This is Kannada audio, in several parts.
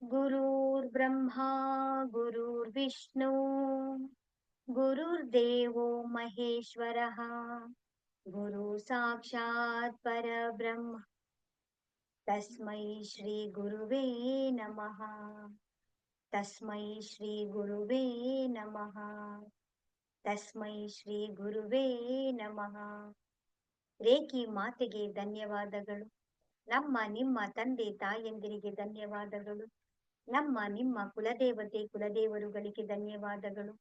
गुरुर्ब्रह्मा गुरुर्विष्णु गुरुर्देवो महेश्वरः गुरु साक्षात् परब्रह्म तस्मै श्री गुरुवे नमः। तस्मै श्री गुरुवे नमः। तस्मै श्री गुरुवे नमः। ರೇಖಿ ಮಾತೆಗೆ ಧನ್ಯವಾದಗಳು. ನಮ್ಮ ನಿಮ್ಮ ತಂದೆ ತಾಯಂದಿರಿಗೆ ಧನ್ಯವಾದಗಳು. ನಮ್ಮ ನಿಮ್ಮ ಕುಲದೇವತೆ ಕುಲದೇವರುಗಳಿಗೆ ಧನ್ಯವಾದಗಳು.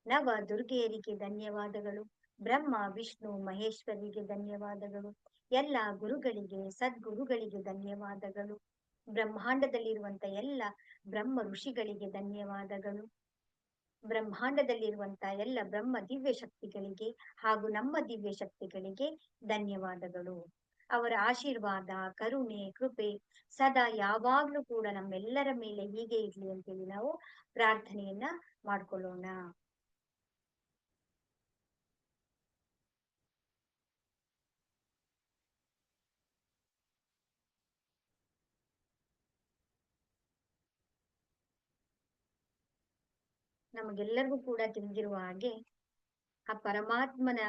ನವ ದುರ್ಗೆಯರಿಗೆ ಧನ್ಯವಾದಗಳು. ಬ್ರಹ್ಮ ವಿಷ್ಣು ಮಹೇಶ್ವರಿಗೆ ಧನ್ಯವಾದಗಳು. ಎಲ್ಲ ಗುರುಗಳಿಗೆ ಸದ್ಗುರುಗಳಿಗೆ ಧನ್ಯವಾದಗಳು. ಬ್ರಹ್ಮಾಂಡದಲ್ಲಿರುವಂತ ಎಲ್ಲ ಬ್ರಹ್ಮ ಋಷಿಗಳಿಗೆ ಧನ್ಯವಾದಗಳು. ಬ್ರಹ್ಮಾಂಡದಲ್ಲಿರುವಂತ ಎಲ್ಲ ಬ್ರಹ್ಮ ದಿವ್ಯ ಶಕ್ತಿಗಳಿಗೆ ಹಾಗೂ ನಮ್ಮ ದಿವ್ಯ ಶಕ್ತಿಗಳಿಗೆ ಧನ್ಯವಾದಗಳು. ಅವರ ಆಶೀರ್ವಾದ ಕರುಣೆ ಕೃಪೆ ಸದಾ ಯಾವಾಗ್ಲೂ ಕೂಡ ನಮ್ಮೆಲ್ಲರ ಮೇಲೆ ಹೀಗೆ ಇರ್ಲಿ ಅಂತೇಳಿ ನಾವು ಪ್ರಾರ್ಥನೆಯನ್ನ ಮಾಡ್ಕೊಳ್ಳೋಣ. ನಮಗೆಲ್ಲರಿಗೂ ಕೂಡ ತಿಳಿದಿರುವ ಹಾಗೆ ಆ ಪರಮಾತ್ಮನ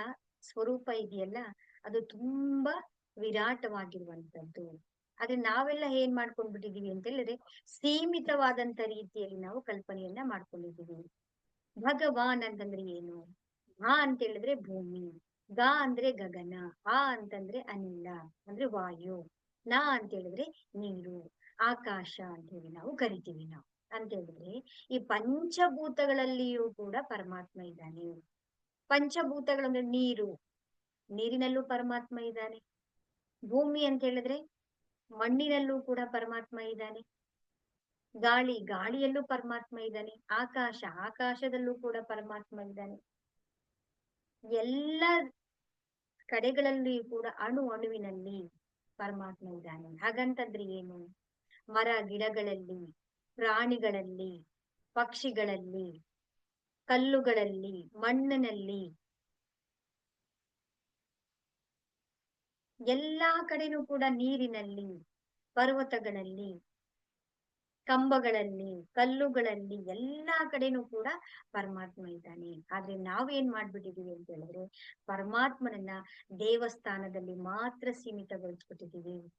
ಸ್ವರೂಪ ಇದೆಯಲ್ಲ, ಅದು ತುಂಬಾ ವಿರಾಟವಾಗಿರುವಂತದ್ದು. ಆದ್ರೆ ನಾವೆಲ್ಲ ಏನ್ ಮಾಡ್ಕೊಂಡ್ಬಿಟ್ಟಿದೀವಿ ಅಂತ ಹೇಳಿದ್ರೆ ಸೀಮಿತವಾದಂತ ರೀತಿಯಲ್ಲಿ ನಾವು ಕಲ್ಪನೆಯನ್ನ ಮಾಡ್ಕೊಂಡಿದೀವಿ. ಭಗವಾನ್ ಅಂತಂದ್ರೆ ಏನು? ಘ ಅಂತ ಹೇಳಿದ್ರೆ ಭೂಮಿ, ಗ ಅಂದ್ರೆ ಗಗನ, ಆ ಅಂತಂದ್ರೆ ಅನಿಲ ಅಂದ್ರೆ ವಾಯು, ನ ಅಂತ ಹೇಳಿದ್ರೆ ನೀರು, ಆಕಾಶ ಅಂತ ಹೇಳಿ ನಾವು ಕರಿತೀವಿ. ನಾವು ಅಂತ ಹೇಳಿದ್ರೆ ಈ ಪಂಚಭೂತಗಳಲ್ಲಿಯೂ ಕೂಡ ಪರಮಾತ್ಮ ಇದ್ದಾನೆ. ಪಂಚಭೂತಗಳಂದ್ರೆ ನೀರು, ನೀರಿನಲ್ಲೂ ಪರಮಾತ್ಮ ಇದ್ದಾನೆ. ಭೂಮಿ ಅಂತ ಹೇಳಿದ್ರೆ ಮಣ್ಣಿನಲ್ಲೂ ಕೂಡ ಪರಮಾತ್ಮ ಇದ್ದಾನೆ. ಗಾಳಿ, ಗಾಳಿಯಲ್ಲೂ ಪರಮಾತ್ಮ ಇದ್ದಾನೆ. ಆಕಾಶ, ಆಕಾಶದಲ್ಲೂ ಕೂಡ ಪರಮಾತ್ಮ ಇದ್ದಾನೆ. ಎಲ್ಲ ಕಡೆಗಳಲ್ಲಿ ಕೂಡ ಅಣು ಅಣುವಿನಲ್ಲಿ ಪರಮಾತ್ಮ ಇದ್ದಾನೆ. ಹಾಗಂತಂದ್ರೆ ಏನು? ಮರ ಗಿಡಗಳಲ್ಲಿ, ಪ್ರಾಣಿಗಳಲ್ಲಿ, ಪಕ್ಷಿಗಳಲ್ಲಿ, ಕಲ್ಲುಗಳಲ್ಲಿ, ಮಣ್ಣಿನಲ್ಲಿ, ಎಲ್ಲಾ ಕಡೆನೂ ಕೂಡ, ನೀರಿನಲ್ಲಿ, ಪರ್ವತಗಳಲ್ಲಿ, ಕಂಬಗಳಲ್ಲಿ, ಕಲ್ಲುಗಳಲ್ಲಿ, ಎಲ್ಲಾ ಕಡೆನೂ ಕೂಡ ಪರಮಾತ್ಮ ಇದ್ದಾನೆ. ಆದ್ರೆ ನಾವೇನ್ ಮಾಡ್ಬಿಟ್ಟಿದೀವಿ ಅಂತ ಹೇಳಿದ್ರೆ ಪರಮಾತ್ಮನನ್ನ ದೇವಸ್ಥಾನದಲ್ಲಿ ಮಾತ್ರ ಸೀಮಿತಗೊಳಿಸ್ಬಿಟ್ಟಿದೀವಿ.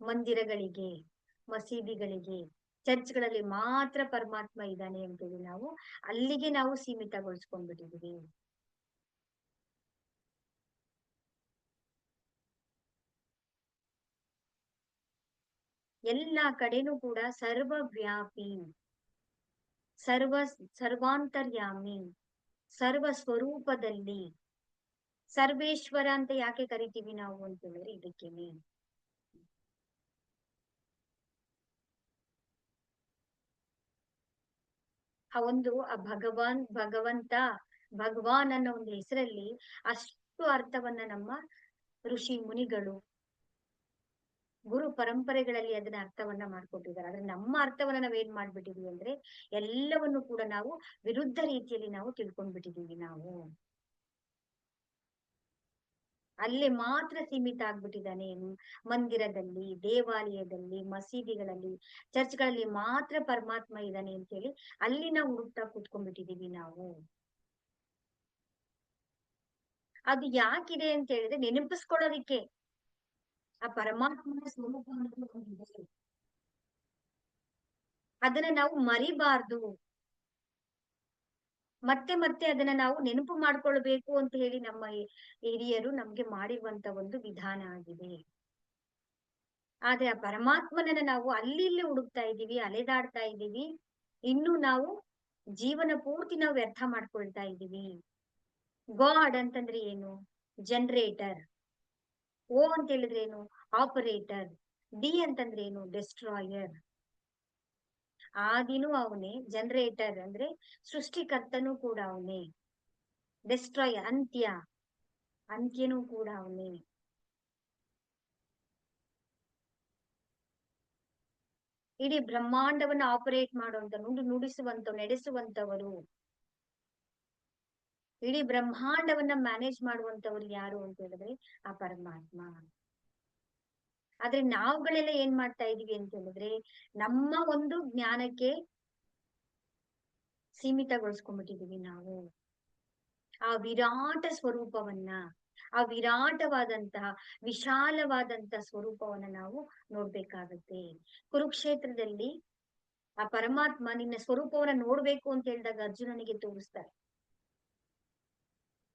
ಮಂದಿರಗಳಿಗೆ, ಮಸೀದಿಗಳಿಗೆ, ಚರ್ಚ್ಗಳಲ್ಲಿ ಮಾತ್ರ ಪರಮಾತ್ಮ ಇದ್ದಾನೆ ಅಂತೇಳಿ ನಾವು ಅಲ್ಲಿಗೆ ನಾವು ಸೀಮಿತಗೊಳಿಸ್ಕೊಂಡ್ಬಿಟ್ಟಿದೀವಿ. ಎಲ್ಲಾ ಕಡೆನೂ ಕೂಡ ಸರ್ವವ್ಯಾಪಿ, ಸರ್ವಾಂತರ್ಯಾಮಿ, ಸರ್ವ ಸ್ವರೂಪದಲ್ಲಿ, ಸರ್ವೇಶ್ವರ ಅಂತ ಯಾಕೆ ಕರಿತೀವಿ ನಾವು ಅಂತ ಹೇಳಿದ್ರೆ ಇದಕ್ಕೇನೆ. ಆ ಭಗವಂತ ಭಗವಾನ್ ಅನ್ನೋ ಒಂದು ಹೆಸರಲ್ಲಿ ಅಷ್ಟು ಅರ್ಥವನ್ನ ನಮ್ಮ ಋಷಿ ಮುನಿಗಳು ಗುರು ಪರಂಪರೆಗಳಲ್ಲಿ ಅದನ್ನ ಅರ್ಥವನ್ನ ಮಾಡ್ಕೊಟ್ಟಿದ್ದಾರೆ. ಆದ್ರೆ ನಮ್ಮ ಅರ್ಥವನ್ನ ನಾವೇನ್ ಮಾಡ್ಬಿಟ್ಟಿದೀವಿ ಅಂದ್ರೆ ಎಲ್ಲವನ್ನು ಕೂಡ ನಾವು ವಿರುದ್ಧ ರೀತಿಯಲ್ಲಿ ನಾವು ತಿಳ್ಕೊಂಡ್ಬಿಟ್ಟಿದೀವಿ. ನಾವು ಅಲ್ಲಿ ಮಾತ್ರ ಸೀಮಿತ ಆಗ್ಬಿಟ್ಟಿದ್ದಾನೆ. ಮಂದಿರದಲ್ಲಿ, ದೇವಾಲಯದಲ್ಲಿ, ಮಸೀದಿಗಳಲ್ಲಿ, ಚರ್ಚ್ಗಳಲ್ಲಿ ಮಾತ್ರ ಪರಮಾತ್ಮ ಇದ್ದಾನೆ ಅಂತ ಹೇಳಿ ಅಲ್ಲಿ ನಾವು ಹುಡುಕ್ತಾ ಕೂತ್ಕೊಂಡ್ಬಿಟ್ಟಿದೀವಿ ನಾವು. ಅದು ಯಾಕಿದೆ ಅಂತ ಹೇಳಿದ್ರೆ ನೆನಪಿಸ್ಕೊಳ್ಳೋದಿಕ್ಕೆ. ಆ ಪರಮಾತ್ಮನ ಸ್ವರೂಪ ಅದನ್ನ ನಾವು ಮರಿಬಾರ್ದು. ಮತ್ತೆ ಮತ್ತೆ ಅದನ್ನ ನಾವು ನೆನಪು ಮಾಡ್ಕೊಳ್ಬೇಕು ಅಂತ ಹೇಳಿ ನಮ್ಮ ಹಿರಿಯರು ನಮ್ಗೆ ಮಾಡಿರುವಂತ ಒಂದು ವಿಧಾನ ಆಗಿದೆ. ಆದ್ರೆ ಆ ಪರಮಾತ್ಮನನ್ನ ನಾವು ಅಲ್ಲಿ ಇಲ್ಲಿ ಹುಡುಕ್ತಾ ಇದ್ದೀವಿ, ಅಲೆದಾಡ್ತಾ ಇದ್ದೀವಿ. ಇನ್ನು ನಾವು ಜೀವನ ಪೂರ್ತಿ ನಾವು ವ್ಯರ್ಥ ಮಾಡ್ಕೊಳ್ತಾ ಇದ್ದೀವಿ. ಗಾಡ್ ಅಂತಂದ್ರೆ ಏನು? ಜನರೇಟರ್. ಓ ಅಂತ ಹೇಳಿದ್ರೆ ಏನು? ಆಪರೇಟರ್. ಡಿ ಅಂತಂದ್ರೆ ಏನು? ಡೆಸ್ಟ್ರಾಯರ್. ಆದಿನೂ ಅವನೇ, ಜನರೇಟರ್ ಅಂದ್ರೆ ಸೃಷ್ಟಿಕರ್ತನೂ ಕೂಡ ಅವನೇ, ಡೆಸ್ಟ್ರಾಯರ್ ಅಂತ್ಯನೂ ಕೂಡ ಅವನೇ. ಇಡೀ ಬ್ರಹ್ಮಾಂಡವನ್ನ ಆಪರೇಟ್ ಮಾಡುವಂತ, ನುಡಿಸುವಂತ, ನಡೆಸುವಂತವರು, ಇಡೀ ಬ್ರಹ್ಮಾಂಡವನ್ನ ಮ್ಯಾನೇಜ್ ಮಾಡುವಂತವ್ರು ಯಾರು ಅಂತ ಹೇಳಿದ್ರೆ ಆ ಪರಮಾತ್ಮ. ಆದ್ರೆ ನಾವುಗಳೆಲ್ಲ ಏನ್ ಮಾಡ್ತಾ ಇದೀವಿ ಅಂತ ಹೇಳಿದ್ರೆ, ನಮ್ಮ ಒಂದು ಜ್ಞಾನಕ್ಕೆ ಸೀಮಿತಗೊಳಿಸ್ಕೊಂಡ್ಬಿಟ್ಟಿದೀವಿ ನಾವು. ಆ ವಿರಾಟ ಸ್ವರೂಪವನ್ನ, ಆ ವಿರಾಟವಾದಂತಹ ವಿಶಾಲವಾದಂತಹ ಸ್ವರೂಪವನ್ನ ನಾವು ನೋಡ್ಬೇಕಾಗತ್ತೆ. ಕುರುಕ್ಷೇತ್ರದಲ್ಲಿ ಆ ಪರಮಾತ್ಮ ನಿನ್ನ ಸ್ವರೂಪವನ್ನ ನೋಡ್ಬೇಕು ಅಂತ ಹೇಳಿದಾಗ ಅರ್ಜುನನಿಗೆ ತೋರಿಸ್ತಾರೆ.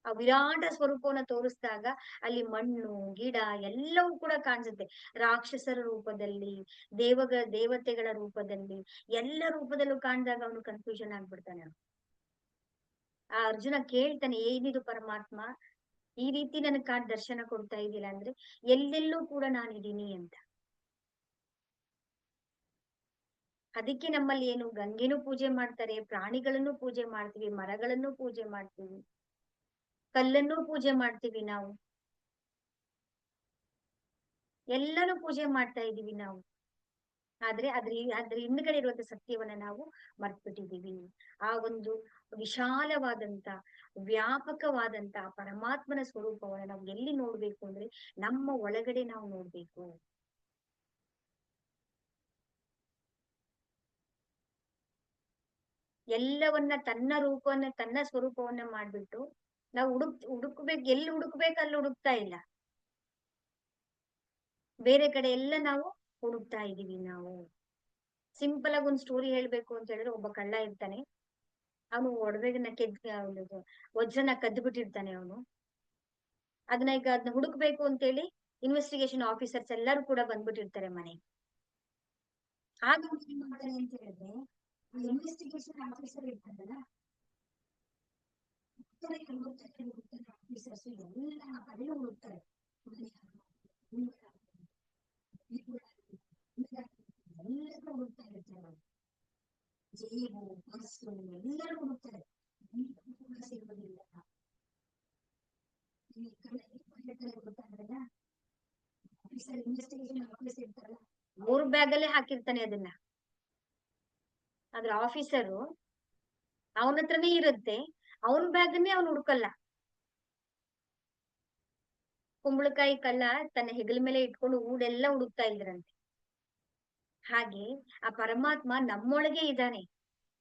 ಆ ವಿರಾಟ ಸ್ವರೂಪವನ್ನ ತೋರಿಸಿದಾಗ ಅಲ್ಲಿ ಮಣ್ಣು ಗಿಡ ಎಲ್ಲವೂ ಕೂಡ ಕಾಣಿಸುತ್ತೆ. ರಾಕ್ಷಸರ ರೂಪದಲ್ಲಿ, ದೇವತೆಗಳ ರೂಪದಲ್ಲಿ, ಎಲ್ಲ ರೂಪದಲ್ಲೂ ಕಾಣಿದಾಗ ಅವನು ಕನ್ಫ್ಯೂಷನ್ ಆಗ್ಬಿಡ್ತಾನೆ. ಆ ಅರ್ಜುನ ಕೇಳ್ತಾನೆ, ಏನಿದು ಪರಮಾತ್ಮ, ಈ ರೀತಿ ನನಗ್ ದರ್ಶನ ಕೊಡ್ತಾ ಇದ್ದಿಲ್ಲ ಅಂದ್ರೆ, ಎಲ್ಲೆಲ್ಲೂ ಕೂಡ ನಾನಿದ್ದೀನಿ ಅಂತ. ಅದಕ್ಕೆ ನಮ್ಮಲ್ಲಿ ಏನು, ಗಂಗೆನೂ ಪೂಜೆ ಮಾಡ್ತಾರೆ, ಪ್ರಾಣಿಗಳನ್ನು ಪೂಜೆ ಮಾಡ್ತೀವಿ, ಮರಗಳನ್ನು ಪೂಜೆ ಮಾಡ್ತೀವಿ, ಕಲ್ಲನ್ನು ಪೂಜೆ ಮಾಡ್ತೀವಿ, ನಾವು ಎಲ್ಲರೂ ಪೂಜೆ ಮಾಡ್ತಾ ಇದೀವಿ ನಾವು. ಆದ್ರೆ ಅದ್ರ ಹಿಂದ್ಗಡೆ ಇರುವಂತ ಸತ್ಯವನ್ನ ನಾವು ಮರ್ತ್ಬಿಟ್ಟಿದೀವಿ. ಆ ಒಂದು ವಿಶಾಲವಾದಂತ ವ್ಯಾಪಕವಾದಂತ ಪರಮಾತ್ಮನ ಸ್ವರೂಪವನ್ನ ನಾವು ಎಲ್ಲಿ ನೋಡ್ಬೇಕು ಅಂದ್ರೆ, ನಮ್ಮ ಒಳಗಡೆ ನಾವು ನೋಡ್ಬೇಕು. ಎಲ್ಲವನ್ನ ತನ್ನ ರೂಪವನ್ನ, ತನ್ನ ಸ್ವರೂಪವನ್ನ ಮಾಡ್ಬಿಟ್ಟು ನಾವು ಹುಡುಕ್ಬೇಕು, ಎಲ್ಲಿ ಹುಡುಕ್ಬೇಕು ಅಲ್ಲಿ ಹುಡುಕ್ತಾ ಇಲ್ಲ, ಬೇರೆ ಕಡೆ ಎಲ್ಲ ನಾವು ಹುಡುಕ್ತಾ ಇದೀವಿ ನಾವು. ಸಿಂಪಲ್ ಆಗಿ ಒಂದ್ ಸ್ಟೋರಿ ಹೇಳ್ಬೇಕು ಅಂತ ಹೇಳಿದ್ರೆ, ಒಬ್ಬ ಕಳ್ಳ ಇರ್ತಾನೆ, ಅವನು ಒಡವೆಗನ್ನ ವಜ್ರನ ಕದ್ದು ಬಿಟ್ಟಿರ್ತಾನೆ ಅವನು. ಅದನ್ನ ಹುಡುಕ್ಬೇಕು ಅಂತೇಳಿ ಇನ್ವೆಸ್ಟಿಗೇಷನ್ ಆಫೀಸರ್ಸ್ ಎಲ್ಲರೂ ಕೂಡ ಬಂದ್ಬಿಟ್ಟಿರ್ತಾರೆ ಮನೆಗೆ. ಆಗ ಏನ್ ಮಾಡ್ತಾನೆ ಅಂತ ಹೇಳಿದ್ರೆ, ಇನ್ವೆಸ್ಟಿಗೇಷನ್ ಆಫೀಸರ್ ಇರ್ತಾರಲ್ಲ, ಆಫೀಸರ್ಸ್ ಎಲ್ಲ ಕಡೆ ಹುಡುಕ್ತಾರೆ, ಎಲ್ಲರೂ ಹುಡುಕ್ತಾ ಇರ್ತಾರೆ, ಜೇಬು ಪರ್ಸು ಎಲ್ಲರೂ ಹುಡುಕ್ತಾರೆ, ಸಿಗೋದಿಲ್ಲ. ಅವ್ರ ಬ್ಯಾಗ್ ಅಲ್ಲೇ ಹಾಕಿರ್ತಾನೆ ಅದನ್ನ. ಅದ್ರ ಆಫೀಸರು ಅವನ ಹತ್ರನೇ ಇರುತ್ತೆ, ಅವನ್ ಬ್ಯಾಗನ್ನೇ ಅವ್ನು ಹುಡುಕಲ್ಲ. ಕುಂಬಳಕಾಯಿ ಕಳ್ಳ ತನ್ನ ಹೆಗಲ ಮೇಲೆ ಇಟ್ಕೊಂಡು ಊಡೆಲ್ಲ ಹುಡುಕ್ತಾ ಇದ್ರಂತೆ. ಹಾಗೆ ಆ ಪರಮಾತ್ಮ ನಮ್ಮೊಳಗೆ ಇದ್ದಾನೆ.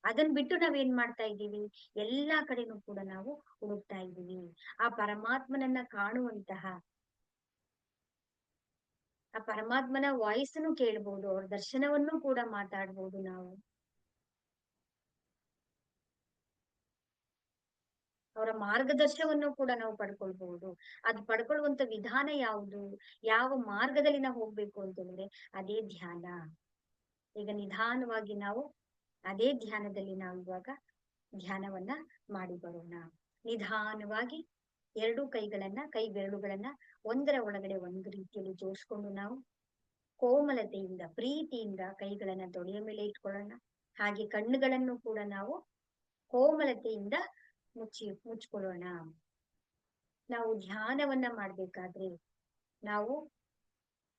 ಅದನ್ ಬಿಟ್ಟು ನಾವೇನ್ ಮಾಡ್ತಾ ಇದ್ದೀವಿ, ಎಲ್ಲಾ ಕಡೆನೂ ಕೂಡ ನಾವು ಹುಡುಕ್ತಾ ಇದ್ದೀವಿ. ಆ ಪರಮಾತ್ಮನನ್ನ ಕಾಣುವಂತಹ, ಆ ಪರಮಾತ್ಮನ ವಾಯ್ಸನ್ನು ಕೇಳ್ಬೋದು, ಅವ್ರ ದರ್ಶನವನ್ನು ಕೂಡ ಮಾತಾಡ್ಬೋದು ನಾವು. ಅವರ ಮಾರ್ಗದರ್ಶನವನ್ನು ಕೂಡ ನಾವು ಪಡ್ಕೊಳ್ಬಹುದು. ಅದು ಪಡ್ಕೊಳ್ಳುವಂತ ವಿಧಾನ ಯಾವುದು, ಯಾವ ಮಾರ್ಗದಲ್ಲಿ ನಾವು ಹೋಗ್ಬೇಕು ಅಂತಂದ್ರೆ ಅದೇ ಧ್ಯಾನ. ಈಗ ನಿಧಾನವಾಗಿ ನಾವು ಅದೇ ಧ್ಯಾನದಲ್ಲಿ ನಾವು ಇವಾಗ ಧ್ಯಾನವನ್ನ ಮಾಡಿ ಬರೋಣ. ನಿಧಾನವಾಗಿ ಎರಡೂ ಕೈ ಬೆರಳುಗಳನ್ನ ಒಂದರ ಒಳಗಡೆ ಒಂದು ರೀತಿಯಲ್ಲಿ ಜೋಡಿಸ್ಕೊಂಡು ನಾವು ಕೋಮಲತೆಯಿಂದ, ಪ್ರೀತಿಯಿಂದ ಕೈಗಳನ್ನ ತೊಡೆಯ ಮೇಲೆ ಇಟ್ಕೊಳ್ಳೋಣ. ಹಾಗೆ ಕಣ್ಣುಗಳನ್ನು ಕೂಡ ನಾವು ಕೋಮಲತೆಯಿಂದ ಮುಚ್ಕೊಳ್ಳೋಣ. ನಾವು ಧ್ಯಾನವನ್ನ ಮಾಡ್ಬೇಕಾದ್ರೆ ನಾವು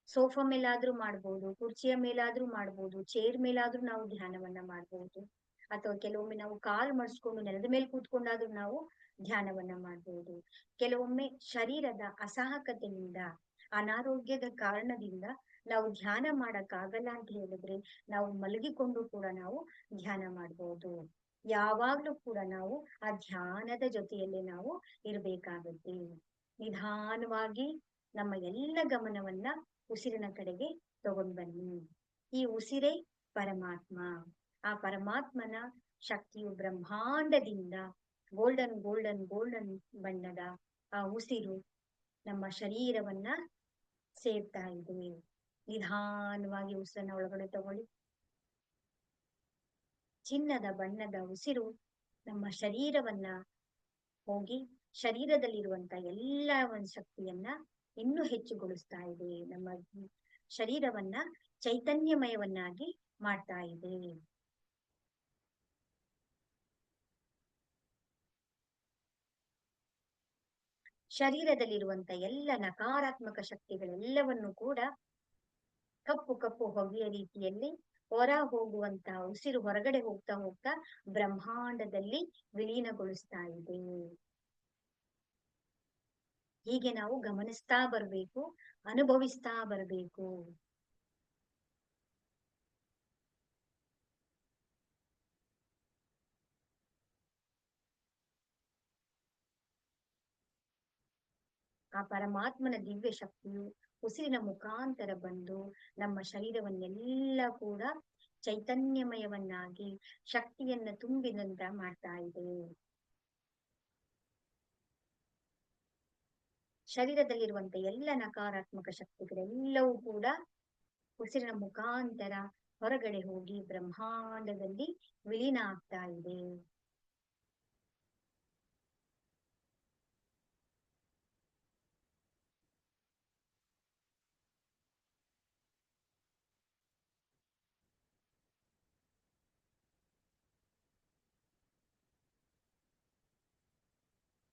ಸೋಫಾ ಮೇಲಾದ್ರೂ ಮಾಡ್ಬೋದು, ಕುರ್ಚಿಯ ಮೇಲಾದ್ರೂ ಮಾಡ್ಬೋದು, ಚೇರ್ ಮೇಲಾದ್ರೂ ನಾವು ಧ್ಯಾನವನ್ನ ಮಾಡ್ಬೋದು, ಅಥವಾ ಕೆಲವೊಮ್ಮೆ ನಾವು ಕಾಲ್ ಮಡ್ಸ್ಕೊಂಡು ನೆಲದ ಮೇಲೆ ಕೂತ್ಕೊಂಡಾದ್ರೂ ನಾವು ಧ್ಯಾನವನ್ನ ಮಾಡ್ಬೋದು. ಕೆಲವೊಮ್ಮೆ ಶರೀರದ ಅಸಹಕತೆಯಿಂದ, ಅನಾರೋಗ್ಯದ ಕಾರಣದಿಂದ ನಾವು ಧ್ಯಾನ ಮಾಡಕ್ಕಾಗಲ್ಲ ಅಂತ ಹೇಳಿದ್ರೆ ನಾವು ಮಲಗಿಕೊಂಡು ಕೂಡ ನಾವು ಧ್ಯಾನ ಮಾಡ್ಬೋದು. ಯಾವಾಗ್ಲೂ ಕೂಡ ನಾವು ಆ ಧ್ಯಾನದ ಜೊತೆಯಲ್ಲಿ ನಾವು ಇರ್ಬೇಕಾಗುತ್ತೆ. ನಿಧಾನವಾಗಿ ನಮ್ಮ ಎಲ್ಲ ಗಮನವನ್ನ ಉಸಿರಿನ ಕಡೆಗೆ ತಗೊಂಡ್ ಬನ್ನಿ. ಈ ಉಸಿರೇ ಪರಮಾತ್ಮ. ಆ ಪರಮಾತ್ಮನ ಶಕ್ತಿಯು ಬ್ರಹ್ಮಾಂಡದಿಂದ ಗೋಲ್ಡನ್ ಬಣ್ಣದ ಆ ಉಸಿರು ನಮ್ಮ ಶರೀರವನ್ನ ಸೇರ್ತಾ ಇದೆ. ನಿಧಾನವಾಗಿ ಉಸಿರನ್ನ ಒಳಗಡೆ ತಗೊಳ್ಳಿ. ಚಿನ್ನದ ಬಣ್ಣದ ಉಸಿರು ನಮ್ಮ ಶರೀರವನ್ನ ಹೋಗಿ ಶರೀರದಲ್ಲಿರುವಂತ ಎಲ್ಲ ಒಂದು ಶಕ್ತಿಯನ್ನ ಇನ್ನೂ ಹೆಚ್ಚುಗೊಳಿಸ್ತಾ ಇದೆ. ನಮ್ಮ ಶರೀರವನ್ನ ಚೈತನ್ಯಮಯವನ್ನಾಗಿ ಮಾಡ್ತಾ ಇದೆ. ಶರೀರದಲ್ಲಿರುವಂತ ಎಲ್ಲ ನಕಾರಾತ್ಮಕ ಶಕ್ತಿಗಳೆಲ್ಲವನ್ನು ಕೂಡ ಕಪ್ಪು ಹೊಗೆಯ ರೀತಿಯಲ್ಲಿ ಹೊರ ಹೋಗುವಂತ ಉಸಿರು ಹೊರಗಡೆ ಹೋಗ್ತಾ ಬ್ರಹ್ಮಾಂಡದಲ್ಲಿ ವಿಲೀನಗೊಳಿಸ್ತಾ ಇದೆ. ಹೀಗೆ ನಾವು ಗಮನಿಸ್ತಾ ಬರ್ಬೇಕು, ಅನುಭವಿಸ್ತಾ ಬರ್ಬೇಕು. ಆ ಪರಮಾತ್ಮನ ದಿವ್ಯ ಶಕ್ತಿಯು ಉಸಿರಿನ ಮುಖಾಂತರ ಬಂದು ನಮ್ಮ ಶರೀರವನ್ನೆಲ್ಲ ಕೂಡ ಚೈತನ್ಯಮಯವನ್ನಾಗಿ ಶಕ್ತಿಯನ್ನ ತುಂಬಿದಂತ ಮಾಡ್ತಾ ಇದೆ. ಶರೀರದಲ್ಲಿರುವಂತ ಎಲ್ಲ ನಕಾರಾತ್ಮಕ ಶಕ್ತಿಗಳೆಲ್ಲವೂ ಕೂಡ ಉಸಿರಿನ ಮುಖಾಂತರ ಹೊರಗಡೆ ಹೋಗಿ ಬ್ರಹ್ಮಾಂಡದಲ್ಲಿ ವಿಲೀನ ಆಗ್ತಾ ಇದೆ.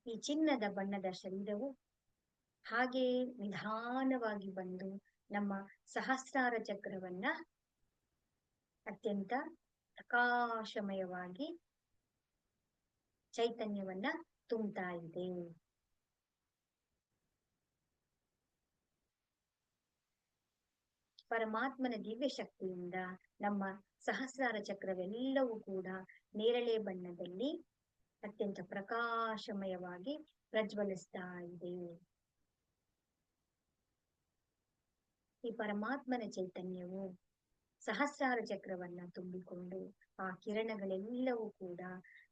ಈ ಚಿನ್ನದ ಬಣ್ಣದ ಶರೀರವು ಹಾಗೆ ನಿಧಾನವಾಗಿ ಬಂದು ನಮ್ಮ ಸಹಸ್ರಾರ ಚಕ್ರವನ್ನ ಅತ್ಯಂತ ಪ್ರಕಾಶಮಯವಾಗಿ ಚೈತನ್ಯವನ್ನ ತುಂಬ್ತಾ ಇದೆ. ಪರಮಾತ್ಮನ ದಿವ್ಯ ಶಕ್ತಿಯಿಂದ ನಮ್ಮ ಸಹಸ್ರಾರ ಚಕ್ರವೆಲ್ಲವೂ ಕೂಡ ನೇರಳೆ ಬಣ್ಣದಲ್ಲಿ ಅತ್ಯಂತ ಪ್ರಕಾಶಮಯವಾಗಿ ಪ್ರಜ್ವಲಿಸ್ತಾ ಇದೆ. ಈ ಪರಮಾತ್ಮನ ಚೈತನ್ಯವು ಸಹಸ್ರಾರ ಚಕ್ರವನ್ನ ತುಂಬಿಕೊಂಡು ಆ ಕಿರಣಗಳೆಲ್ಲವೂ ಕೂಡ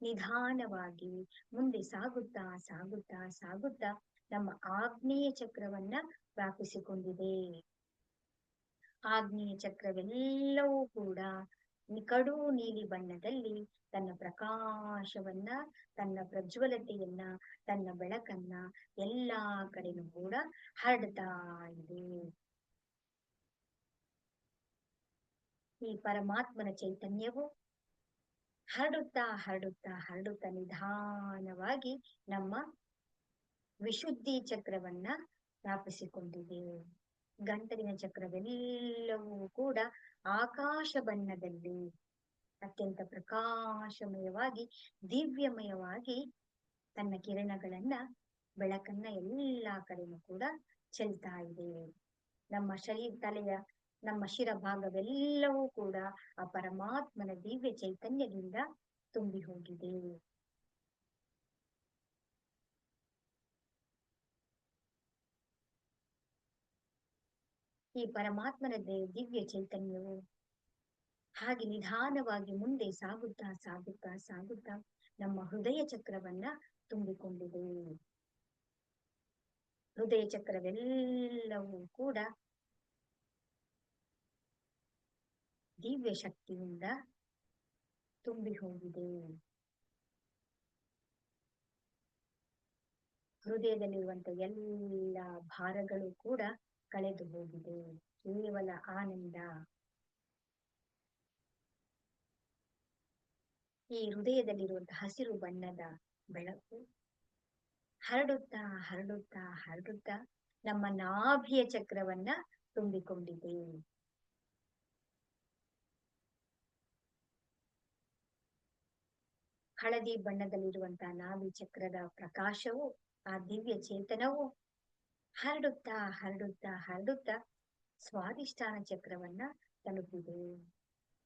ನಿಧಾನವಾಗಿ ಮುಂದೆ ಸಾಗುತ್ತಾ ಸಾಗುತ್ತಾ ಸಾಗುತ್ತಾ ನಮ್ಮ ಆಗ್ನೇಯ ಚಕ್ರವನ್ನ ವ್ಯಾಪಿಸಿಕೊಂಡಿದೆ. ಆಗ್ನೇಯ ಚಕ್ರವೆಲ್ಲವೂ ಕೂಡ ಕಡು ನೀಲಿ ಬಣ್ಣದಲ್ಲಿ ತನ್ನ ಪ್ರಕಾಶವನ್ನ, ತನ್ನ ಪ್ರಜ್ವಲತೆಯನ್ನ, ತನ್ನ ಬೆಳಕನ್ನ ಎಲ್ಲಾ ಕಡೆನೂ ಕೂಡ ಹರಡ್ತಾ ಇದೆ. ಈ ಪರಮಾತ್ಮನ ಚೈತನ್ಯವು ಹರಡುತ್ತಾ ಹರಡುತ್ತಾ ಹರಡುತ್ತಾ ನಿಧಾನವಾಗಿ ನಮ್ಮ ವಿಶುದ್ಧಿ ಚಕ್ರವನ್ನ ವ್ಯಾಪಿಸಿಕೊಂಡಿದೆ. ಗಂಟಲಿನ ಚಕ್ರವೆಲ್ಲವೂ ಕೂಡ ಆಕಾಶ ಬಣ್ಣದಲ್ಲಿ ಅತ್ಯಂತ ಪ್ರಕಾಶಮಯವಾಗಿ ದಿವ್ಯಮಯವಾಗಿ ತನ್ನ ಕಿರಣಗಳನ್ನ ಬೆಳಕನ್ನ ಎಲ್ಲಾ ಕಡೆನೂ ಕೂಡ ಚೆಲ್ತಾ ಇದೆ. ನಮ್ಮ ತಲೆಯ ನಮ್ಮ ಶಿರ ಭಾಗವೆಲ್ಲವೂ ಕೂಡ ಆ ಪರಮಾತ್ಮನ ದಿವ್ಯ ಚೈತನ್ಯದಿಂದ ತುಂಬಿ ಹೋಗಿದೆ. ಈ ಪರಮಾತ್ಮನ ದಿವ್ಯ ಚೈತನ್ಯವು ಹಾಗೆ ನಿಧಾನವಾಗಿ ಮುಂದೆ ಸಾಗುತ್ತಾ ಸಾಗುತ್ತಾ ಸಾಗುತ್ತಾ ನಮ್ಮ ಹೃದಯ ಚಕ್ರವನ್ನ ತುಂಬಿಕೊಂಡಿದೆ. ಹೃದಯ ಚಕ್ರವೆಲ್ಲವೂ ಕೂಡ ದಿವ್ಯ ಶಕ್ತಿಯಿಂದ ತುಂಬಿ ಹೋಗಿದೆ. ಹೃದಯದಲ್ಲಿರುವಂತ ಎಲ್ಲ ಭಾರಗಳು ಕೂಡ ಕಳೆದು ಹೋಗಿದೆ. ಕೇವಲ ಆನಂದ. ಈ ಹೃದಯದಲ್ಲಿರುವಂತಹ ಹಸಿರು ಬಣ್ಣದ ಬೆಳಕು ಹರಡುತ್ತಾ ಹರಡುತ್ತಾ ಹರಡುತ್ತಾ ನಮ್ಮ ನಾಭಿಯ ಚಕ್ರವನ್ನ ತುಂಬಿಕೊಂಡಿದೆ. ಹಳದಿ ಬಣ್ಣದಲ್ಲಿರುವಂತಹ ನಾಭಿ ಚಕ್ರದ ಪ್ರಕಾಶವು, ಆ ದಿವ್ಯ ಚೇತನವು ಹರಡುತ್ತಾ ಹರಡುತ್ತಾ ಹರಡುತ್ತಾ ಸ್ವಾದಿಷ್ಠಾನ ಚಕ್ರವನ್ನ ತಲುಪಿದೆ.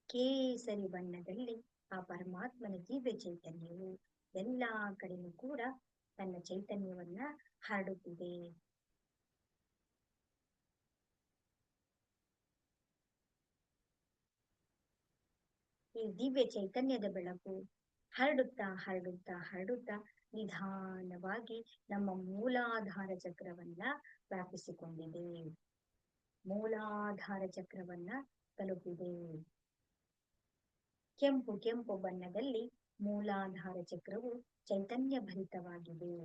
ಕೇಸರಿ ಬಣ್ಣದಲ್ಲಿ ಆ ಪರಮಾತ್ಮನ ದಿವ್ಯ ಚೈತನ್ಯವು ಎಲ್ಲಾ ಕಡೆಯೂ ಕೂಡ ತನ್ನ ಚೈತನ್ಯವನ್ನ ಹರಡುತ್ತಿದೆ. ಈ ದಿವ್ಯ ಚೈತನ್ಯದ ಬೆಳಕು ಹರಡುತ್ತಾ ಹರಡುತ್ತಾ ಹರಡುತ್ತಾ ನಿಧಾನವಾಗಿ ನಮ್ಮ ಮೂಲಾಧಾರ ಚಕ್ರವನ್ನ ವ್ಯಾಪಿಸಿಕೊಂಡಿದೆ. ಮೂಲಾಧಾರ ಚಕ್ರವನ್ನ ತಲುಪಿದೆ. ಕೆಂಪು ಕೆಂಪು ಬಣ್ಣದಲ್ಲಿ ಮೂಲಾಧಾರ ಚಕ್ರವು ಚೈತನ್ಯ ಭರಿತವಾಗಿದೆ.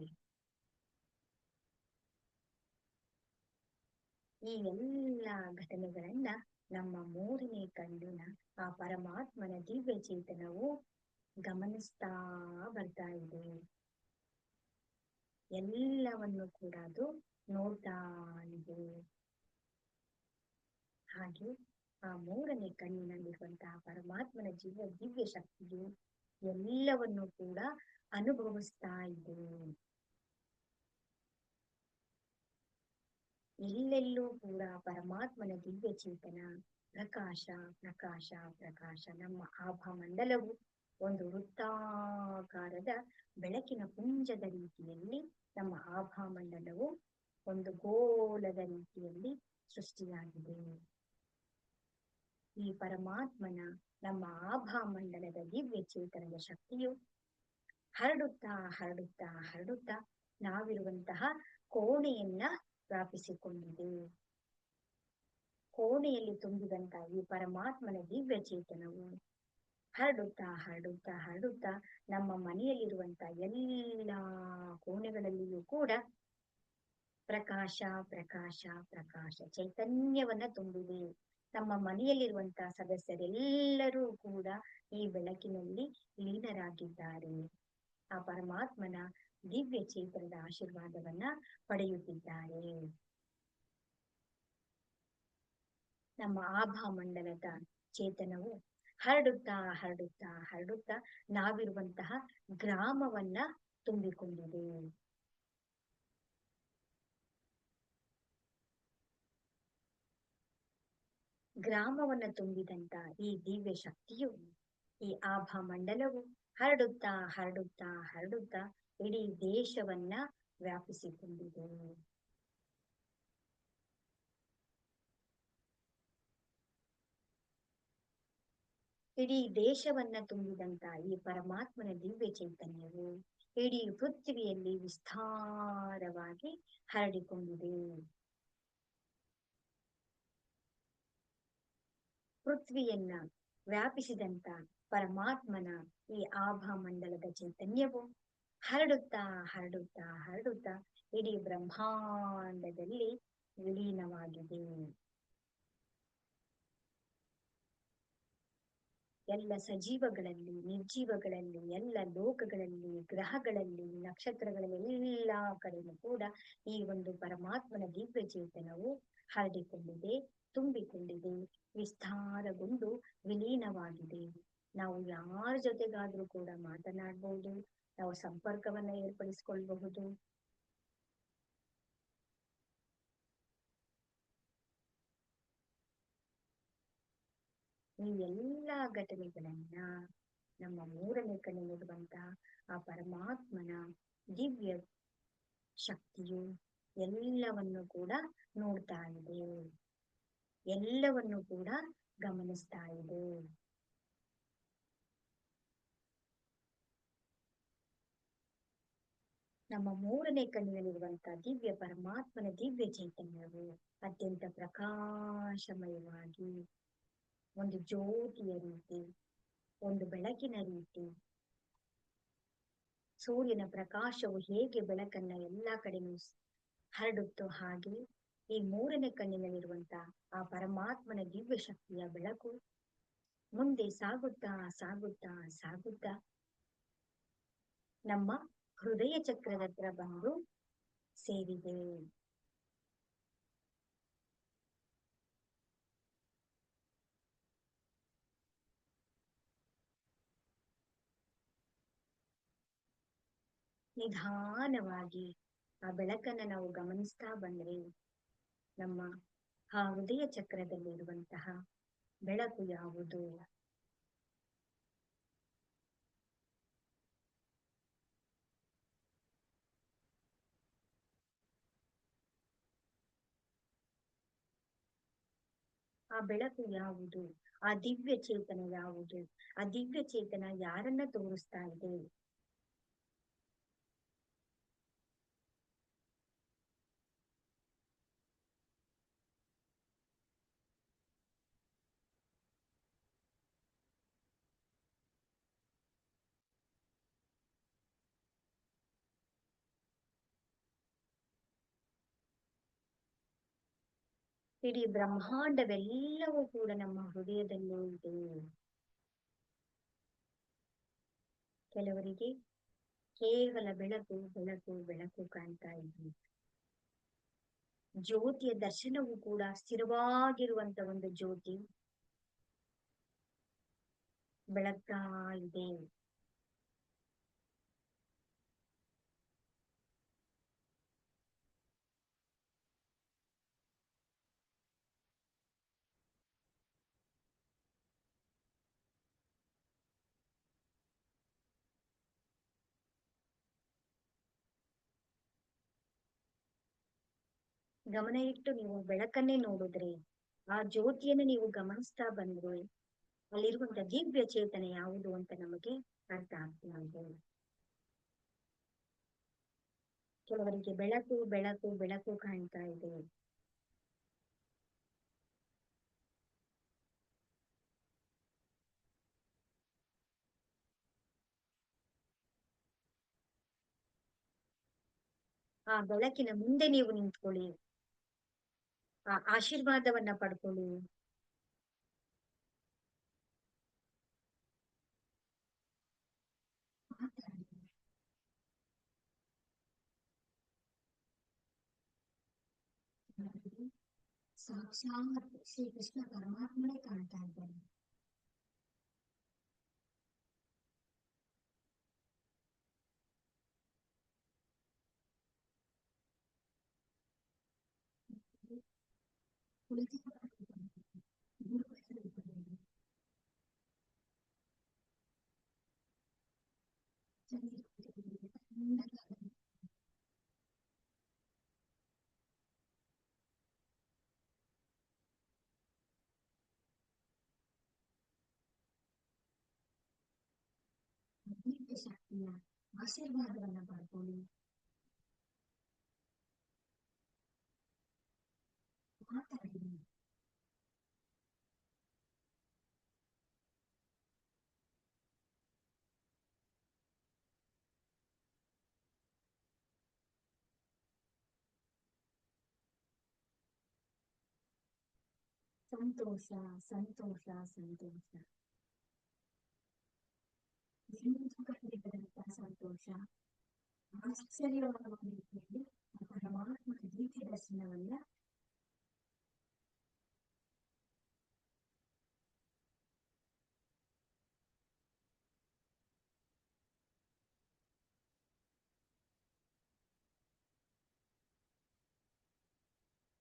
ಈ ಎಲ್ಲ ಘಟನೆಗಳನ್ನ ನಮ್ಮ ಮೂರನೇ ಕಣ್ಣಿನ ಆ ಪರಮಾತ್ಮನ ದಿವ್ಯ ಚೇತನವು ಗಮನಿಸ್ತಾ ಬರ್ತಾ ಇದೆ. ಎಲ್ಲವನ್ನು ಕೂಡ ಅದು ನೋಡ್ತಾ ಇದೆ. ಹಾಗೆ ಆ ಮೂರನೇ ಕಣ್ಣಿನಲ್ಲಿರುವಂತಹ ಪರಮಾತ್ಮನ ದಿವ್ಯ ಶಕ್ತಿಯು ಎಲ್ಲವನ್ನು ಕೂಡ ಅನುಭವಿಸ್ತಾ ಇದೆ. ಎಲ್ಲೆಲ್ಲೂ ಕೂಡ ಪರಮಾತ್ಮನ ದಿವ್ಯ ಚೇತನ ಪ್ರಕಾಶ ಪ್ರಕಾಶ ಪ್ರಕಾಶ. ನಮ್ಮ ಆಭಾ ಮಂಡಲವು ಒಂದು ವೃತ್ತಾಕಾರದ ಬೆಳಕಿನ ಪುಂಜದ ರೀತಿಯಲ್ಲಿ, ನಮ್ಮ ಆಭಾ ಮಂಡಲವು ಒಂದು ಗೋಲದ ರೀತಿಯಲ್ಲಿ ಸೃಷ್ಟಿಯಾಗಿದೆ. ಈ ಪರಮಾತ್ಮನ ನಮ್ಮ ಆಭಾ ಮಂಡಲದ ದಿವ್ಯ ಚೇತನದ ಶಕ್ತಿಯು ಹರಡುತ್ತಾ ಹರಡುತ್ತಾ ಹರಡುತ್ತಾ ನಾವಿರುವಂತಹ ಕೋಣೆಯನ್ನ ವ್ಯಾಪಿಸಿಕೊಂಡಿದೆ. ಕೋಣೆಯಲ್ಲಿ ತುಂಬಿದಂತಹ ಈ ಪರಮಾತ್ಮನ ದಿವ್ಯ ಚೇತನವು ಹರಡುತ್ತಾ ಹರಡುತ್ತಾ ಹರಡುತ್ತಾ ನಮ್ಮ ಮನೆಯಲ್ಲಿರುವಂತಹ ಎಲ್ಲ ಕೋಣೆಗಳಲ್ಲಿಯೂ ಕೂಡ ಪ್ರಕಾಶ ಪ್ರಕಾಶ ಪ್ರಕಾಶ ಚೈತನ್ಯವನ್ನ ತುಂಬಿದೆ. ನಮ್ಮ ಮನೆಯಲ್ಲಿರುವಂತಹ ಸದಸ್ಯರೆಲ್ಲರೂ ಕೂಡ ಈ ಬೆಳಕಿನಲ್ಲಿ ಲೀನರಾಗಿದ್ದಾರೆ. ಆ ಪರಮಾತ್ಮನ ದಿವ್ಯ ಚೇತನದ ಆಶೀರ್ವಾದವನ್ನ ಪಡೆಯುತ್ತಿದ್ದಾರೆ. ನಮ್ಮ ಆಭಾ ಮಂಡಲದ ಚೇತನವು ಹರಡುತ್ತಾ ಹರಡುತ್ತಾ ಹರಡುತ್ತಾ ನಾವಿರುವಂತಹ ಗ್ರಾಮವನ್ನ ತುಂಬಿಕೊಂಡಿದೆ. ಗ್ರಾಮವನ್ನ ತುಂಬಿದಂತ ಈ ದಿವ್ಯ ಶಕ್ತಿಯು, ಈ ಆಭಾ ಮಂಡಲವು ಹರಡುತ್ತಾ ಹರಡುತ್ತಾ ಹರಡುತ್ತಾ ಇಡೀ ದೇಶವನ್ನ ವ್ಯಾಪಿಸಿಕೊಂಡಿದೆ. ಇಡೀ ದೇಶವನ್ನ ತುಂಬಿದಂತ ಈ ಪರಮಾತ್ಮನ ದಿವ್ಯ ಚೈತನ್ಯವು ಇಡೀ ಪೃಥ್ವಿಯಲ್ಲಿ ವಿಸ್ತಾರವಾಗಿ ಹರಡಿಕೊಂಡಿದೆ. ಪೃಥ್ವಿಯನ್ನ ವ್ಯಾಪಿಸಿದಂತ ಪರಮಾತ್ಮನ ಈ ಆಭಾ ಮಂಡಲದ ಚೈತನ್ಯವು ಹರಡುತ್ತಾ ಹರಡುತ್ತಾ ಹರಡುತ್ತಾ ಇಡೀ ಬ್ರಹ್ಮಾಂಡದಲ್ಲಿ ವಿಲೀನವಾಗಿದೆ. ಎಲ್ಲ ಸಜೀವಗಳಲ್ಲಿ, ನಿರ್ಜೀವಗಳಲ್ಲಿ, ಎಲ್ಲ ಲೋಕಗಳಲ್ಲಿ, ಗ್ರಹಗಳಲ್ಲಿ, ನಕ್ಷತ್ರಗಳಲ್ಲಿ, ಎಲ್ಲ ಕಡೆಯೂ ಕೂಡ ಈ ಒಂದು ಪರಮಾತ್ಮನ ದಿವ್ಯ ಚೇತನವು ಹರಡಿಕೊಂಡಿದೆ, ತುಂಬಿಕೊಂಡಿದೆ, ವಿಸ್ತಾರಗೊಂಡು ವಿಲೀನವಾಗಿದೆ. ನಾವು ಯಾರ ಜೊತೆಗಾದ್ರೂ ಕೂಡ ಮಾತನಾಡಬಹುದು, ನಾವು ಸಂಪರ್ಕವನ್ನ ಏರ್ಪಡಿಸಿಕೊಳ್ಳಬಹುದು. ಈ ಎಲ್ಲಾ ಘಟನೆಗಳನ್ನ ನಮ್ಮ ಮೂರನೇ ಕಣ್ಣಿರುವಂತ ಆ ಪರಮಾತ್ಮನ ದಿವ್ಯ ಶಕ್ತಿಯು ಎಲ್ಲವನ್ನು ಕೂಡ ನೋಡ್ತಾ ಇದೆ, ಎಲ್ಲವನ್ನು ಕೂಡ ಗಮನಿಸ್ತಾ ಇದೆ. ನಮ್ಮ ಮೂರನೇ ಕಣ್ಣಿನಲ್ಲಿರುವಂತಹ ದಿವ್ಯ ಪರಮಾತ್ಮನ ದಿವ್ಯ ಚೈತನ್ಯವು ಅತ್ಯಂತ ಪ್ರಕಾಶಮಯವಾಗಿ ಒಂದು ಜ್ಯೋತಿಯ ರೀತಿ, ಒಂದು ಬೆಳಕಿನ ರೀತಿ, ಸೂರ್ಯನ ಪ್ರಕಾಶವು ಹೇಗೆ ಬೆಳಕನ್ನ ಎಲ್ಲಾ ಕಡೆನೂ ಹರಡುತ್ತೋ ಹಾಗೆ ಈ ಮೂರನೇ ಕಣ್ಣಿನಲ್ಲಿರುವಂತಹ ಆ ಪರಮಾತ್ಮನ ದಿವ್ಯ ಶಕ್ತಿಯ ಬೆಳಕು ಮುಂದೆ ಸಾಗುತ್ತಾ ಸಾಗುತ್ತಾ ಸಾಗುತ್ತಾ ನಮ್ಮ ಹೃದಯ ಚಕ್ರದ ಹತ್ರ ಬಂದು ಸೇರಿದೆ. ನಿಧಾನವಾಗಿ ಆ ಬೆಳಕನ್ನ ನಾವು ಗಮನಿಸ್ತಾ ಬಂದ್ರೆ ನಮ್ಮ ಆ ಹೃದಯ ಚಕ್ರದಲ್ಲಿರುವಂತಹ ಬೆಳಕು ಯಾವುದು? ಆ ಬೆಳಕು ಯಾವುದು? ಆ ದಿವ್ಯ ಚೇತನ ಯಾವುದು? ಆ ದಿವ್ಯ ಚೇತನ ಯಾರನ್ನ ತೋರಿಸ್ತಾ ಇದೆ? ಇಡೀ ಬ್ರಹ್ಮಾಂಡವೆಲ್ಲವೂ ಕೂಡ ನಮ್ಮ ಹೃದಯದಲ್ಲೇ ಇದೆ. ಕೆಲವರಿಗೆ ಕೇವಲ ಬೆಳಕು ಬೆಳಕು ಬೆಳಕು ಕಾಣ್ತಾ ಇದೆ. ಜ್ಯೋತಿಯ ದರ್ಶನವೂ ಕೂಡ ಸ್ಥಿರವಾಗಿರುವಂತ ಒಂದು ಜ್ಯೋತಿ ಬೆಳಗ್ತಾ ಇದೆ. ಗಮನ ಇಟ್ಟು ನೀವು ಬೆಳಕನ್ನೇ ನೋಡಿದ್ರೆ, ಆ ಜ್ಯೋತಿಯನ್ನು ನೀವು ಗಮನಿಸ್ತಾ ಬಂದ್ರೆ ಅಲ್ಲಿರುವಂತ ದಿವ್ಯ ಚೇತನ ಯಾವುದು ಅಂತ ನಮಗೆ ಅರ್ಥ ಆಗ್ತಾ ಇದೆ. ಕೆಲವರಿಗೆ ಬೆಳಕು ಬೆಳಕು ಬೆಳಕು ಕಾಣ್ತಾ ಇದೆ. ಆ ಬೆಳಕಿನ ಮುಂದೆ ನೀವು ನಿಂತ್ಕೊಳ್ಳಿ, ಆ ಆಶೀರ್ವಾದವನ್ನ ಪಡ್ಕೊಳ್ಳಿ. ಸಾಕ್ಷಾತ್ ಶ್ರೀ ಕೃಷ್ಣ ಪರಮಾತ್ಮನೇ ಕಾಣ್ತಾ ಇದ್ದಾರೆ. ದಿವ್ಯ ಶಕ್ತಿಯ ಆಶೀರ್ವಾದವನ್ನ ಪಡ್ಕೊಳ್ಳಿ. ಮಾತಾಡಿ. ಸಂತೋಷ, ಸಂತೋಷ, ಸಂತೋಷ. ಎಂದು ಕಂಡಿದ್ದಂತಹ ಸಂತೋಷ ಆಶ್ಚರ್ಯವಾದ ರೀತಿಯಲ್ಲಿ ಪರಮಾತ್ಮನ ದಿವ್ಯ ದರ್ಶನವನ್ನ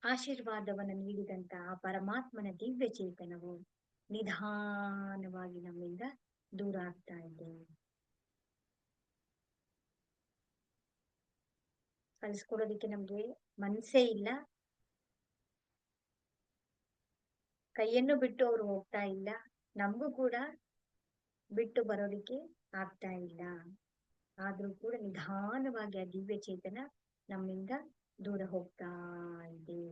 ಆಶೀರ್ವಾದವನ್ನು ನೀಡಿದಂತಹ ಪರಮಾತ್ಮನ ದಿವ್ಯ ಚೇತನವು ನಿಧಾನವಾಗಿ ನಮ್ಮಿಂದ ದೂರ ಆಗ್ತಾ ಇದೆ. ಕಲಿಸ್ಕೊಡೋದಿಕ್ಕೆ ನಮ್ಗೆ ಮನಸ್ಸೇ ಇಲ್ಲ, ಕೈಯನ್ನು ಬಿಟ್ಟು ಅವ್ರು ಹೋಗ್ತಾ ಇಲ್ಲ, ನಮಗೂ ಕೂಡ ಬಿಟ್ಟು ಬರೋದಿಕ್ಕೆ ಆಗ್ತಾ ಇಲ್ಲ. ಆದ್ರೂ ಕೂಡ ನಿಧಾನವಾಗಿ ಆ ದಿವ್ಯ ಚೇತನ ನಮ್ಮಿಂದ ದೂರ ಹೋಗ್ತಾ ಇದೆ.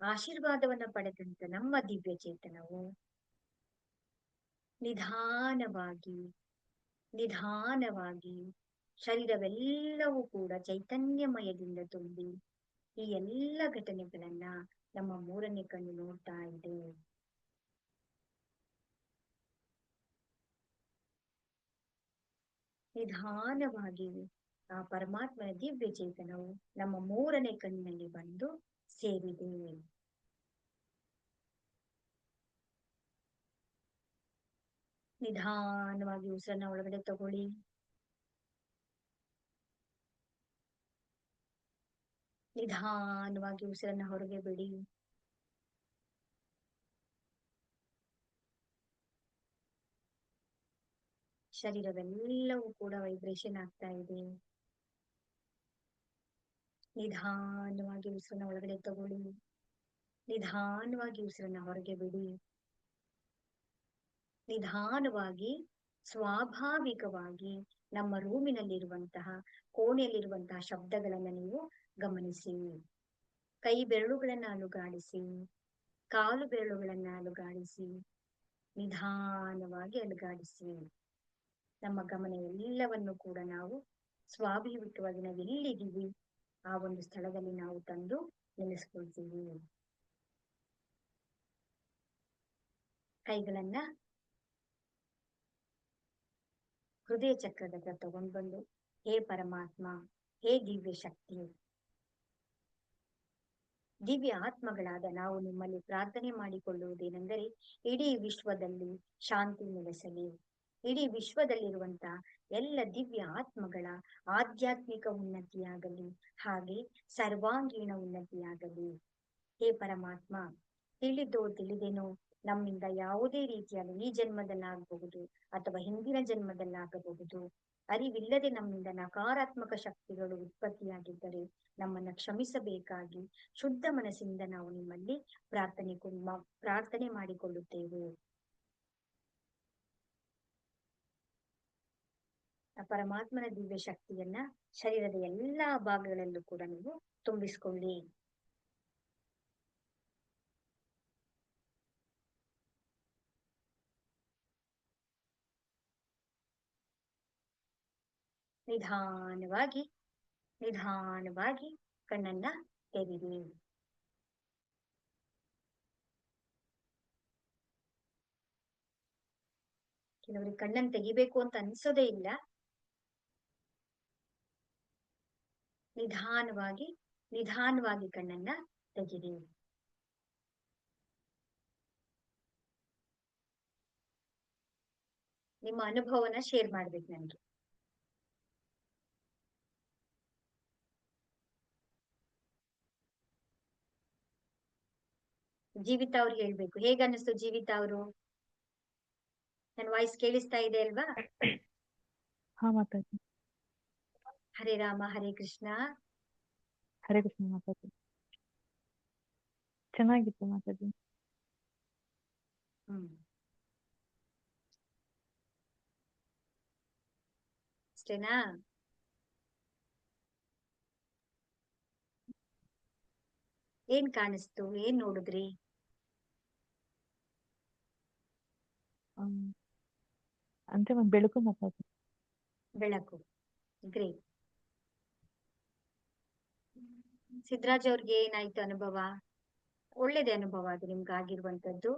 ಆಶೀರ್ವಾದವನ್ನ ಪಡೆದಂತ ನಮ್ಮ ದಿವ್ಯ ಚೇತನವು ನಿಧಾನವಾಗಿ ನಿಧಾನವಾಗಿ ಶರೀರವೆಲ್ಲವೂ ಕೂಡ ಚೈತನ್ಯಮಯದಿಂದ ತುಂಬಿ ಈ ಎಲ್ಲ ಘಟನೆಗಳನ್ನ ನಮ್ಮ ಮೂರನೇ ಕಣ್ಣು ನೋಡ್ತಾ ಇದೆ. ನಿಧಾನವಾಗಿ ಆ ಪರಮಾತ್ಮನ ದಿವ್ಯ ಚೇತನವು ನಮ್ಮ ಮೂರನೇ ಕಣ್ಣಿನಲ್ಲಿ ಬಂದು ಸೇರಿದೆ. ನಿಧಾನವಾಗಿ ಉಸಿರನ್ನ ಒಳಗಡೆ ತಗೊಳ್ಳಿ. ನಿಧಾನವಾಗಿ ಉಸಿರನ್ನ ಹೊರಗೆ ಬಿಡಿ. ಶರೀರವೆಲ್ಲವೂ ಕೂಡ ವೈಬ್ರೇಷನ್ ಆಗ್ತಾ ಇದೆ. ನಿಧಾನವಾಗಿ ಉಸಿರನ್ನ ಒಳಗಡೆ ತಗೊಳ್ಳಿ. ನಿಧಾನವಾಗಿ ಉಸಿರನ್ನ ಹೊರಗೆ ಬಿಡಿ. ನಿಧಾನವಾಗಿ ಸ್ವಾಭಾವಿಕವಾಗಿ ನಮ್ಮ ರೂಮಿನಲ್ಲಿರುವಂತಹ ಕೋಣೆಯಲ್ಲಿರುವಂತಹ ಶಬ್ದಗಳನ್ನ ನೀವು ಗಮನಿಸಿ. ಕೈ ಬೆರಳುಗಳನ್ನ ಅಲುಗಾಡಿಸಿ, ಕಾಲು ಬೆರಳುಗಳನ್ನ ಅಲುಗಾಡಿಸಿ, ನಿಧಾನವಾಗಿ ಅಲುಗಾಡಿಸಿ. ನಮ್ಮ ಗಮನ ಎಲ್ಲವನ್ನು ಕೂಡ ನಾವು ಸ್ವಾಭಾವಿಕವಾಗಿ ನಾವು ಎಲ್ಲಿದ್ದೀವಿ ಆ ಒಂದು ಸ್ಥಳದಲ್ಲಿ ನಾವು ತಂದು ನಿಲ್ಲಿಸ್ಕೊಳ್ತೀವಿ. ಕೈಗಳನ್ನ ಹೃದಯ ಚಕ್ರದ ಹತ್ರ ತಗೊಂಡು ಬಂದು, ಹೇ ಪರಮಾತ್ಮ, ಹೇ ದಿವ್ಯ ಶಕ್ತಿ, ದಿವ್ಯ ಆತ್ಮಗಳಾದ ನಾವು ನಿಮ್ಮಲ್ಲಿ ಪ್ರಾರ್ಥನೆ ಮಾಡಿಕೊಳ್ಳುವುದೇನೆಂದರೆ ಇಡೀ ವಿಶ್ವದಲ್ಲಿ ಶಾಂತಿ ನೆಲೆಸಲಿ. ಇಡೀ ವಿಶ್ವದಲ್ಲಿರುವಂತಹ ಎಲ್ಲ ದಿವ್ಯ ಆತ್ಮಗಳ ಆಧ್ಯಾತ್ಮಿಕ ಉನ್ನತಿಯಾಗಲಿ, ಹಾಗೆ ಸರ್ವಾಂಗೀಣ ಉನ್ನತಿಯಾಗಲಿ. ಹೇ ಪರಮಾತ್ಮ, ತಿಳಿದೋ ತಿಳಿದೇನೋ ನಮ್ಮಿಂದ ಯಾವುದೇ ರೀತಿಯಾದ ಈ ಜನ್ಮದಲ್ಲಾಗಬಹುದು ಅಥವಾ ಹಿಂದಿನ ಜನ್ಮದಲ್ಲಾಗಬಹುದು ಅರಿವಿಲ್ಲದೆ ನಮ್ಮಿಂದ ನಕಾರಾತ್ಮಕ ಶಕ್ತಿಗಳು ಉತ್ಪತ್ತಿಯಾಗಿದ್ದರೆ ನಮ್ಮನ್ನ ಕ್ಷಮಿಸಬೇಕಾಗಿ ಶುದ್ಧ ಮನಸ್ಸಿಂದ ನಾವು ನಿಮ್ಮಲ್ಲಿ ಪ್ರಾರ್ಥನೆ ಮಾಡಿಕೊಳ್ಳುತ್ತೇವೆ. ಆ ಪರಮಾತ್ಮನ ದಿವ್ಯ ಶಕ್ತಿಯನ್ನ ಶರೀರದ ಎಲ್ಲಾ ಭಾಗಗಳಲ್ಲೂ ಕೂಡ ನೀವು ತುಂಬಿಸ್ಕೊಳ್ಳಿ. ನಿಧಾನವಾಗಿ ನಿಧಾನವಾಗಿ ಕಣ್ಣನ್ನ ತೆರೆಯಿರಿ. ಕೆಲವರಿಗೆ ಕಣ್ಣನ್ನು ತೆಗಿಬೇಕು ಅಂತ ಅನ್ಸೋದೇ ಇಲ್ಲ. ನಿಧಾನವಾಗಿ ನಿಧಾನವಾಗಿ ಕಣ್ಣನ್ನ ತೆಗಿರಿ. ನಿಮ್ಮ ಅನುಭವನ ಶೇರ್ ಮಾಡ್ಬೇಕು ನನ್ಗೆ. ಜೀವಿತ ಅವ್ರು ಹೇಳ್ಬೇಕು. ಹೇಗ ಅನ್ನಿಸ್ತು ಜೀವಿತ ಅವರು? ನನ್ನ ವಾಯ್ಸ್ ಕೇಳಿಸ್ತಾ ಇದೆ ಅಲ್ವಾ? ಹಾ ಮಾತಾಡಿ. ಹರೇ ರಾಮ ಹರೇ ಕೃಷ್ಣ. ಹರೇ ಕೃಷ್ಣ ಮಾತಾಡಿ. ಚೆನ್ನಾಗಿತ್ತು ಮಾತಾಡಿ. ಅಷ್ಟೇನಾ? ಏನ್ ಕಾಣಿಸ್ತು? ಏನ್ ನೋಡಿದ್ರಿ? ಅಂದ್ರೆ ಒಂದ್ ಬೆಳಕು ಮಾತಾಡಿ. ಬೆಳಕು. ಗ್ರೇಟ್. ಸಿದ್ದರಾಜ್ ಅವ್ರಿಗೆ ಏನಾಯ್ತು ಅನುಭವ? ಒಳ್ಳೇದೇ ಅನುಭವ ಅದು ನಿಮ್ಗೆ ಆಗಿರುವಂತದ್ದು.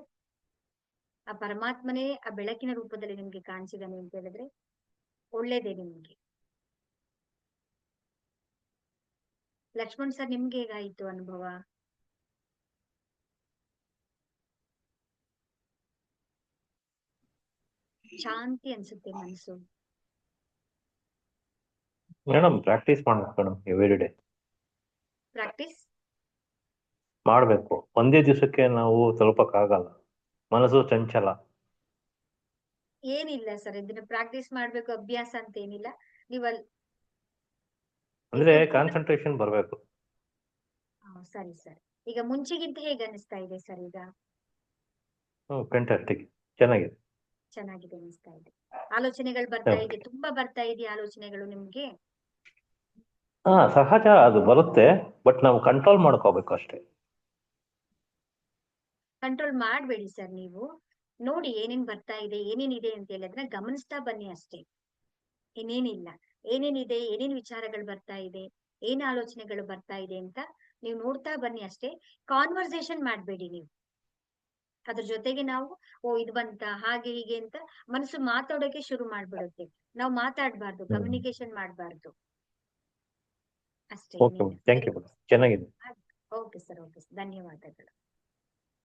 ಆ ಪರಮಾತ್ಮನೇ ಆ ಬೆಳಕಿನ ರೂಪದಲ್ಲಿ ನಿಮ್ಗೆ ಕಾಣಿಸಿದಾನೆ ಅಂತ ಹೇಳಿದ್ರೆ ಒಳ್ಳೇದೇ ನಿಮ್ಗೆ. ಲಕ್ಷ್ಮಣ್ ಸರ್, ನಿಮ್ಗೆ ಹೇಗಾಯ್ತು ಅನುಭವ? ಶಾಂತಿ ಅನ್ಸುತ್ತೆ ಮನಸ್ಸು. ಮೇಡಮ್ ಪ್ರಾಕ್ಟೀಸ್ ಮಾಡ್ಬೇಕು ಮೇಡಮ್, ಎವ್ರಿ ಡೇ ಪ್ರಾಕ್ಟೀಸ್ ಮಾಡ್ಬೇಕು. ಒಂದೇ ದಿವಸಕ್ಕೆ ನಾವು ತಲುಪಕ್ಕಾಗಲ್ಲ, ಮನಸ್ಸು ಚಂಚಲ. ಏನಿಲ್ಲ ಸರ್, ಇದನ್ನ ಪ್ರಾಕ್ಟೀಸ್ ಮಾಡ್ಬೇಕು, ಅಭ್ಯಾಸ ಅಂತ ಏನಿಲ್ಲ. ನೀವಲ್ ಅಂದ್ರೆ ಕಾನ್ಸಂಟ್ರೇಷನ್ ಬರ್ಬೇಕು. ಸರಿ ಸರ್. ಈಗ ಮುಂಚೆಗಿಂತ ಹೇಗೆ ಅನಿಸ್ತಾ ಇದೆ ಸರ್ ಈಗ? ಫ್ಯಾಂಟಾಸ್ಟಿಕ್, ಚೆನ್ನಾಗಿದೆ. ಚೆನ್ನಾಗಿದೆ ಅನಿಸ್ತಾ ಇದೆ. ಆಲೋಚನೆಗಳು ಬರ್ತಾ ಇದೆ, ತುಂಬಾ ಬರ್ತಾ ಇದೆ ಆಲೋಚನೆಗಳು ನಿಮ್ಗೆ? ಸಹಜ, ಅದು ಬರುತ್ತೆ, ಬಟ್ ನಾವು ಕಂಟ್ರೋಲ್ ಮಾಡ್ಕೋಬೇಕು ಅಷ್ಟೇ. ಕಂಟ್ರೋಲ್ ಮಾಡ್ಬೇಡಿ ಸರ್. ನೀವು ನೋಡಿ ಏನೇನ್ ಬರ್ತಾ ಇದೆ, ಏನೇನಿದೆ ಅಂತ ಹೇಳಿ ಅದನ್ನ ಗಮನಿಸ್ತಾ ಬನ್ನಿ ಅಷ್ಟೇ, ಇನ್ನೇನಿಲ್ಲ. ಏನೇನಿದೆ, ಏನೇನ್ ವಿಚಾರಗಳು ಬರ್ತಾ ಇದೆ, ಏನ್ ಆಲೋಚನೆಗಳು ಬರ್ತಾ ಇದೆ ಅಂತ ನೀವು ನೋಡ್ತಾ ಬನ್ನಿ ಅಷ್ಟೇ. ಕಾನ್ವರ್ಸೇಷನ್ ಮಾಡ್ಬೇಡಿ ನೀವು ಅದ್ರ ಜೊತೆಗೆ. ನಾವು ಇದು ಬಂತ ಹಾಗೆ ಹೀಗೆ ಅಂತ ಮನಸ್ಸು ಮಾತಾಡೋಕೆ ಶುರು ಮಾಡ್ಬಿಡುತ್ತೆ. ನಾವು ಮಾತಾಡ್ಬಾರ್ದು, ಕಮ್ಯುನಿಕೇಶನ್ ಮಾಡ್ಬಾರ್ದು ಅಷ್ಟೇ. ಥ್ಯಾಂಕ್ ಯು, ಚೆನ್ನಾಗಿದೆ. ಓಕೆ ಸರ್, ಓಕೆ ಸರ್, ಧನ್ಯವಾದಗಳು.